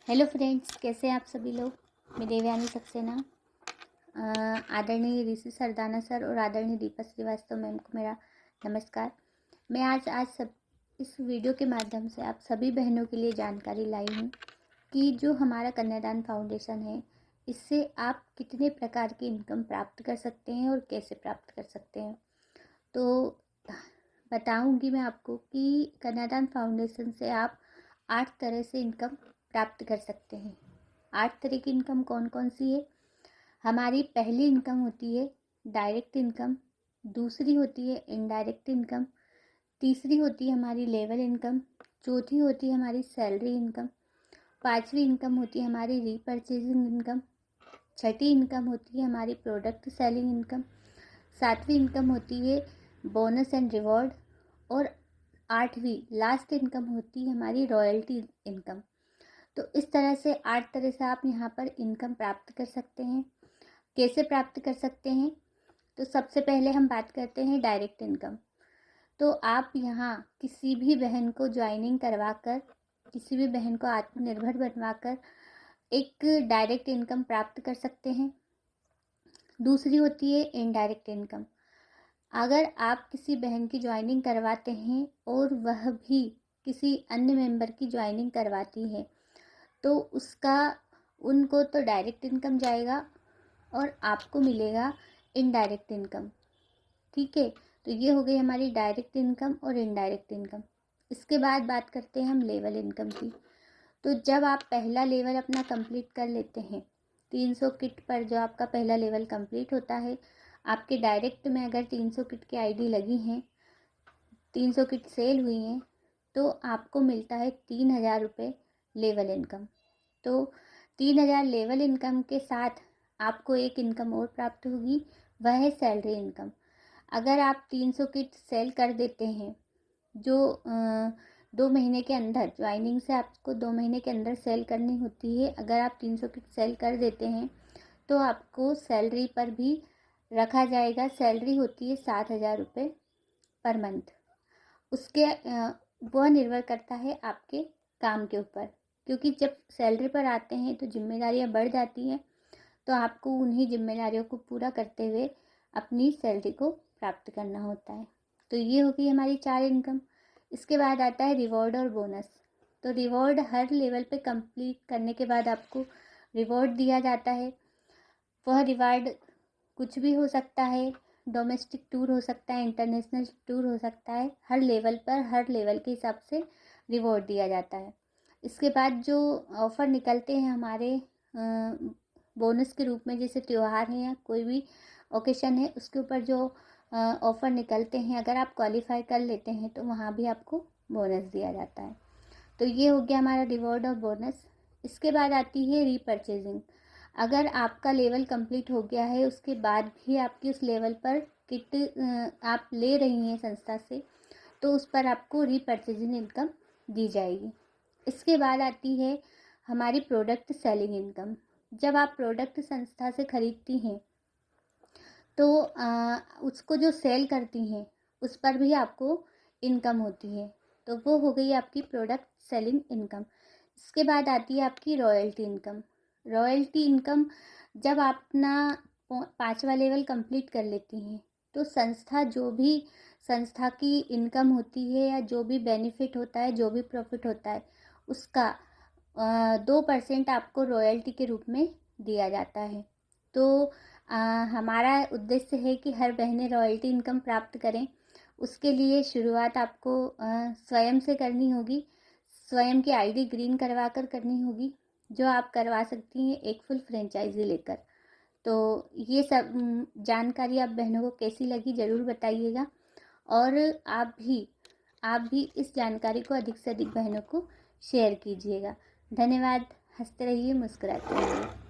Hello friends, कैसे हैं आप सभी लोग। मैं देवयानी सक्सेना। आदरणीय ऋषि सरदाना सर और आदरणीय दीपक श्रीवास्तव मैम को मेरा नमस्कार। मैं आज सब इस वीडियो के माध्यम से आप सभी बहनों के लिए जानकारी लाई हूँ कि जो हमारा कन्यादान फाउंडेशन है, इससे आप कितने प्रकार की इनकम प्राप्त कर सकते हैं और कैसे प्राप्त कर सकते हैं। तो बताऊंगी मैं आपको कि कन्यादान फाउंडेशन से आप 8 तरह से इनकम प्राप्त कर सकते हैं। 8 तरह की इनकम कौन कौन सी है। हमारी पहली इनकम होती है डायरेक्ट इनकम, दूसरी होती है इनडायरेक्ट इनकम, तीसरी होती है हमारी लेवल इनकम, चौथी होती है हमारी सैलरी इनकम, पांचवी इनकम होती है हमारी रीपरचेजिंग इनकम, छठी इनकम होती है हमारी प्रोडक्ट सेलिंग इनकम, सातवीं इनकम होती है बोनस एंड रिवॉर्ड और आठवीं लास्ट इनकम होती है हमारी रॉयल्टी इनकम। तो इस तरह से 8 तरह से आप यहाँ पर इनकम प्राप्त कर सकते हैं। कैसे प्राप्त कर सकते हैं, तो सबसे पहले हम बात करते हैं डायरेक्ट इनकम। तो आप यहाँ किसी भी बहन को ज्वाइनिंग करवाकर, किसी भी बहन को आत्मनिर्भर बनवाकर एक डायरेक्ट इनकम प्राप्त कर सकते हैं। दूसरी होती है इनडायरेक्ट इनकम। अगर आप किसी बहन की ज्वाइनिंग करवाते हैं और वह भी किसी अन्य मेंबर की ज्वाइनिंग करवाती है, तो उसका उनको तो डायरेक्ट इनकम जाएगा और आपको मिलेगा इनडायरेक्ट इनकम। ठीक है, तो ये हो गई हमारी डायरेक्ट इनकम और इनडायरेक्ट इनकम। इसके बाद बात करते हैं हम लेवल इनकम की। तो जब आप पहला लेवल अपना कंप्लीट कर लेते हैं, 300 किट पर जो आपका पहला लेवल कंप्लीट होता है, आपके डायरेक्ट में अगर 300 किट की आईडी लगी हैं, 300 किट सेल हुई हैं, तो आपको मिलता है 3000 रुपये लेवल इनकम। तो 3000 लेवल इनकम के साथ आपको एक इनकम और प्राप्त होगी, वह है सैलरी इनकम। अगर आप 300 किट सेल कर देते हैं, जो 2 महीने के अंदर, ज्वाइनिंग से आपको 2 महीने के अंदर सेल करनी होती है, अगर आप 300 किट सेल कर देते हैं तो आपको सैलरी पर भी रखा जाएगा। सैलरी होती है 7000 रुपये पर मंथ। उसके वह निर्भर करता है आपके काम के ऊपर, क्योंकि जब सैलरी पर आते हैं तो जिम्मेदारियां बढ़ जाती हैं, तो आपको उन्हीं जिम्मेदारियों को पूरा करते हुए अपनी सैलरी को प्राप्त करना होता है। तो ये हो गई हमारी 4 इनकम। इसके बाद आता है रिवॉर्ड और बोनस। तो रिवॉर्ड हर लेवल पे कंप्लीट करने के बाद आपको रिवॉर्ड दिया जाता है। वह रिवॉर्ड कुछ भी हो सकता है, डोमेस्टिक टूर हो सकता है, इंटरनेशनल टूर हो सकता है। हर लेवल पर, हर लेवल के हिसाब से रिवॉर्ड दिया जाता है। इसके बाद जो ऑफ़र निकलते हैं हमारे बोनस के रूप में, जैसे त्यौहार है या कोई भी ओकेशन है, उसके ऊपर जो ऑफ़र निकलते हैं, अगर आप क्वालिफाई कर लेते हैं तो वहाँ भी आपको बोनस दिया जाता है। तो ये हो गया हमारा रिवॉर्ड और बोनस। इसके बाद आती है रीपरचेजिंग। अगर आपका लेवल कंप्लीट हो गया है, उसके बाद भी आपकी उस लेवल पर किट आप ले रही हैं संस्था से, तो उस पर आपको रीपरचेजिंग इनकम दी जाएगी। इसके बाद आती है हमारी प्रोडक्ट सेलिंग इनकम। जब आप प्रोडक्ट संस्था से खरीदती हैं तो उसको जो सेल करती हैं उस पर भी आपको इनकम होती है। तो वो हो गई आपकी प्रोडक्ट सेलिंग इनकम। इसके बाद आती है आपकी रॉयल्टी इनकम। रॉयल्टी इनकम जब आप अपना 5वां लेवल कंप्लीट कर लेती हैं, तो संस्था जो भी संस्था की इनकम होती है या जो भी बेनिफिट होता है, जो भी प्रॉफिट होता है, उसका 2% आपको रॉयल्टी के रूप में दिया जाता है। तो हमारा उद्देश्य है कि हर बहनें रॉयल्टी इनकम प्राप्त करें। उसके लिए शुरुआत आपको स्वयं से करनी होगी। स्वयं की आईडी ग्रीन करवा कर करनी होगी, जो आप करवा सकती हैं एक फुल फ्रेंचाइजी लेकर। तो ये सब जानकारी आप बहनों को कैसी लगी ज़रूर बताइएगा, और आप भी इस जानकारी को अधिक से अधिक बहनों को शेयर कीजिएगा। धन्यवाद। हंसते रहिए, मुस्कुराते रहिए।